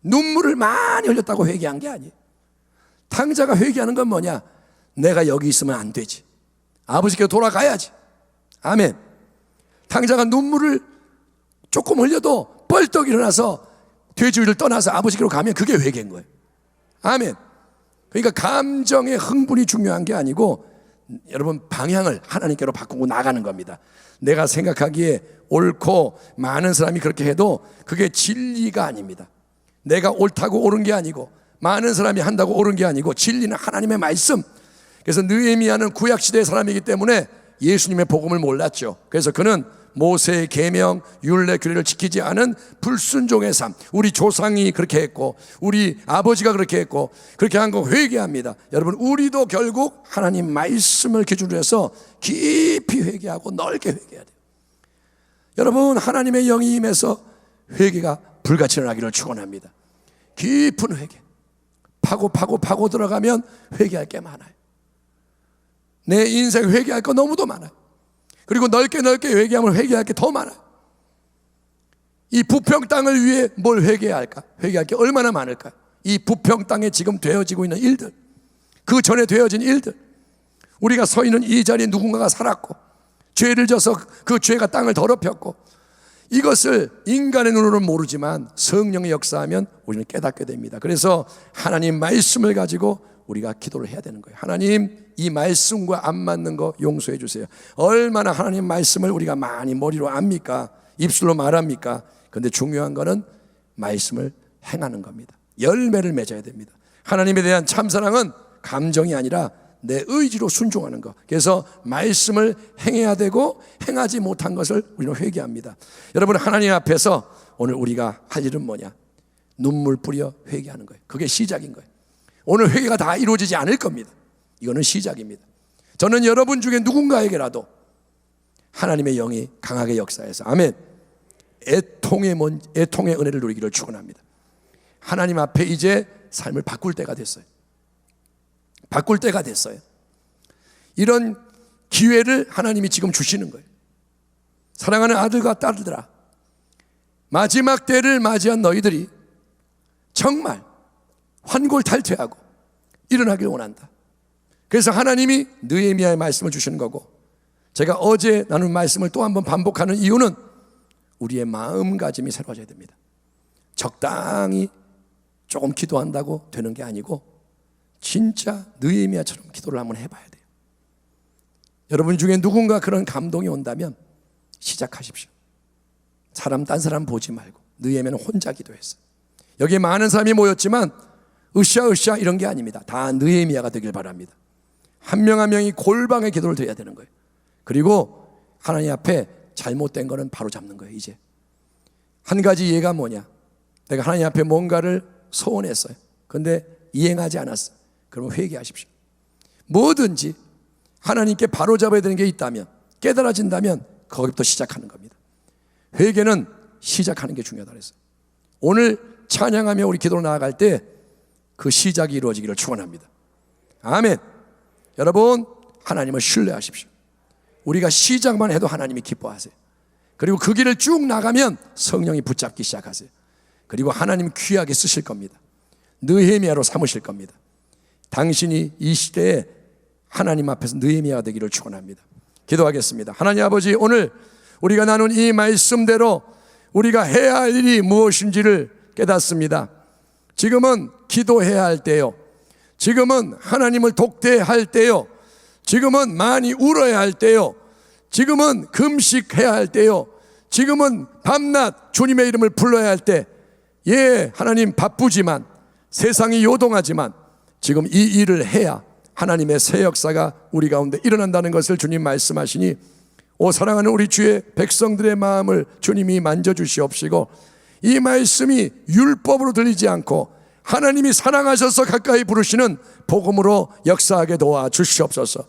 눈물을 많이 흘렸다고 회개한 게 아니에요. 탕자가 회개하는 건 뭐냐? 내가 여기 있으면 안 되지, 아버지께 돌아가야지. 아멘. 탕자가 눈물을 조금 흘려도 벌떡 일어나서 돼지우리를 떠나서 아버지께로 가면 그게 회개인 거예요. 아멘. 그러니까 감정의 흥분이 중요한 게 아니고 여러분, 방향을 하나님께로 바꾸고 나가는 겁니다. 내가 생각하기에 옳고 많은 사람이 그렇게 해도 그게 진리가 아닙니다. 내가 옳다고 옳은 게 아니고 많은 사람이 한다고 옳은 게 아니고 진리는 하나님의 말씀. 그래서 느헤미야는 구약시대의 사람이기 때문에 예수님의 복음을 몰랐죠. 그래서 그는 모세의 계명, 율례, 규례를 지키지 않은 불순종의 삶, 우리 조상이 그렇게 했고 우리 아버지가 그렇게 했고 그렇게 한 거 회개합니다. 여러분, 우리도 결국 하나님 말씀을 기준으로 해서 깊이 회개하고 넓게 회개해야 돼요. 여러분, 하나님의 영이 임해서 회개가 불같이 일어나기를 축원합니다. 깊은 회개, 파고 들어가면 회개할 게 많아요. 내 인생 회개할 거 너무도 많아요. 그리고 넓게 회개하면 회개할 게 더 많아요. 이 부평 땅을 위해 뭘 회개해야 할까? 회개할 게 얼마나 많을까? 이 부평 땅에 지금 되어지고 있는 일들, 그 전에 되어진 일들, 우리가 서 있는 이 자리에 누군가가 살았고 죄를 져서 그 죄가 땅을 더럽혔고, 이것을 인간의 눈으로는 모르지만 성령의 역사하면 우리는 깨닫게 됩니다. 그래서 하나님 말씀을 가지고 우리가 기도를 해야 되는 거예요. 하나님, 이 말씀과 안 맞는 거 용서해 주세요. 얼마나 하나님 말씀을 우리가 많이 머리로 압니까? 입술로 말합니까? 그런데 중요한 거는 말씀을 행하는 겁니다. 열매를 맺어야 됩니다. 하나님에 대한 참사랑은 감정이 아니라 내 의지로 순종하는 것. 그래서 말씀을 행해야 되고 행하지 못한 것을 우리는 회개합니다. 여러분, 하나님 앞에서 오늘 우리가 할 일은 뭐냐? 눈물 뿌려 회개하는 거예요. 그게 시작인 거예요. 오늘 회개가 다 이루어지지 않을 겁니다. 이거는 시작입니다. 저는 여러분 중에 누군가에게라도 하나님의 영이 강하게 역사해서 아멘, 애통의 은혜를 누리기를 축원합니다. 하나님 앞에 이제 삶을 바꿀 때가 됐어요. 바꿀 때가 됐어요. 이런 기회를 하나님이 지금 주시는 거예요. 사랑하는 아들과 딸들아, 마지막 때를 맞이한 너희들이 정말 환골탈퇴하고 일어나길 원한다. 그래서 하나님이 느헤미야의 말씀을 주시는 거고, 제가 어제 나눈 말씀을 또 한 번 반복하는 이유는 우리의 마음가짐이 새로워져야 됩니다. 적당히 조금 기도한다고 되는 게 아니고 진짜 느헤미야처럼 기도를 한번 해봐야 돼요. 여러분 중에 누군가 그런 감동이 온다면 시작하십시오. 딴 사람 보지 말고. 느헤미야는 혼자 기도했어요. 여기에 많은 사람이 모였지만 으쌰 이런 게 아닙니다. 다 느헤미야가 되길 바랍니다. 한 명 한 명이 골방의 기도를 드려야 되는 거예요. 그리고 하나님 앞에 잘못된 거는 바로 잡는 거예요. 이제 한 가지 이해가 뭐냐? 내가 하나님 앞에 뭔가를 소원했어요. 그런데 이행하지 않았어요. 그러면 회개하십시오. 뭐든지 하나님께 바로 잡아야 되는 게 있다면, 깨달아진다면 거기부터 시작하는 겁니다. 회개는 시작하는 게 중요하다 그랬어요. 오늘 찬양하며 우리 기도로 나아갈 때 그 시작이 이루어지기를 축원합니다. 아멘. 여러분, 하나님을 신뢰하십시오. 우리가 시작만 해도 하나님이 기뻐하세요. 그리고 그 길을 쭉 나가면 성령이 붙잡기 시작하세요. 그리고 하나님 귀하게 쓰실 겁니다. 느헤미야로 삼으실 겁니다. 당신이 이 시대에 하나님 앞에서 느헤미야가 되기를 축원합니다. 기도하겠습니다. 하나님 아버지, 오늘 우리가 나눈 이 말씀대로 우리가 해야 할 일이 무엇인지를 깨닫습니다. 지금은 기도해야 할 때요. 지금은 하나님을 독대할 때요. 지금은 많이 울어야 할 때요. 지금은 금식해야 할 때요. 지금은 밤낮 주님의 이름을 불러야 할 때. 예, 하나님 바쁘지만, 세상이 요동하지만 지금 이 일을 해야 하나님의 새 역사가 우리 가운데 일어난다는 것을 주님 말씀하시니, 오 사랑하는 우리 주의 백성들의 마음을 주님이 만져주시옵시고, 이 말씀이 율법으로 들리지 않고 하나님이 사랑하셔서 가까이 부르시는 복음으로 역사하게 도와주시옵소서.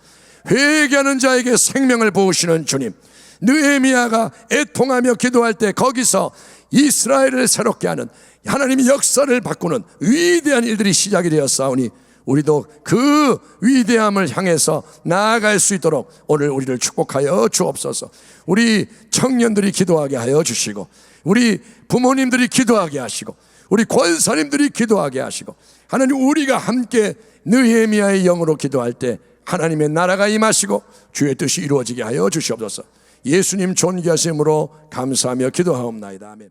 회개하는 자에게 생명을 부으시는 주님, 느헤미야가 애통하며 기도할 때 거기서 이스라엘을 새롭게 하는 하나님의 역사를 바꾸는 위대한 일들이 시작이 되었사오니, 우리도 그 위대함을 향해서 나아갈 수 있도록 오늘 우리를 축복하여 주옵소서. 우리 청년들이 기도하게 하여 주시고, 우리 부모님들이 기도하게 하시고, 우리 권사님들이 기도하게 하시고, 하나님 우리가 함께 느헤미야의 영으로 기도할 때 하나님의 나라가 임하시고 주의 뜻이 이루어지게 하여 주시옵소서. 예수님 존귀하심으로 감사하며 기도하옵나이다. 아멘.